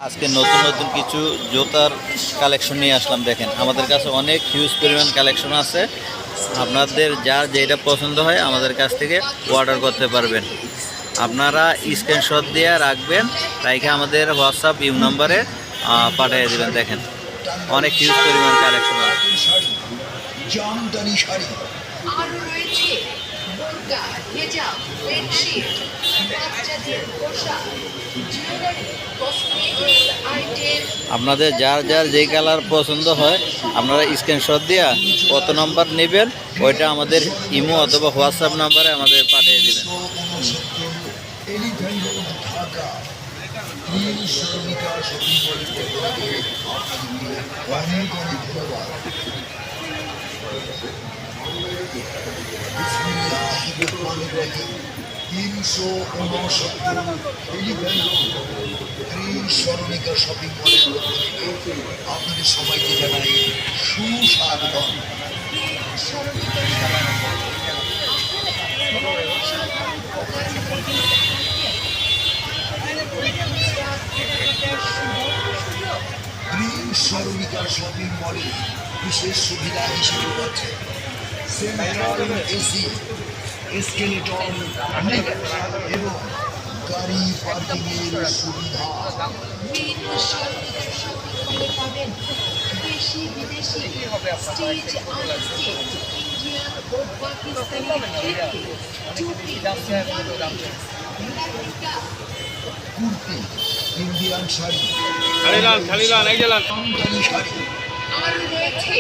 আজকে নতুন নতুন কিছু জুতার কালেকশন নিয়ে আসলাম। দেখেন আমাদের কাছে অনেক হিউজ পরিমাণ কালেকশন আছে। আপনাদের যার যেটা পছন্দ হয় আমাদের কাছ থেকে অর্ডার করতে পারবেন। আপনারা স্ক্রিনশট দিয়ে রাখবেন, রাইখে আমাদের হোয়াটসঅ্যাপ নাম্বারে পাঠিয়ে দেবেন। দেখেন অনেক হিউজ পরিমাণ কালেকশন আছে। আপনাদের যার যার যেই কালার পছন্দ হয় আপনারা স্ক্রিনশট দিয়ে কত নম্বর নেবেন ওইটা আমাদের ইমো অথবা হোয়াটসঅ্যাপ নাম্বারে আমাদের পাঠিয়ে দেবেন। স্মরণিকা শপিং মলের পক্ষ থেকে আপনাদের সবাইকে জানাই সুস্বাগতম। স্মরণিকা শপিং মলে বিশেষ সুবিধা হিসেবে রয়েছে সেন্ট্রাল এসি, এসকেলেটর এবং গাড়ি পার্কিংয়ের সুবিধা। দেশি বিদেশি স্টেজ আনস্টেজ ইন্ডিয়ান ও পাকিস্তানি কুর্তি, ইন্ডিয়ান শাড়ি, খালিলাল এই যে শাড়ি আর রয়েছে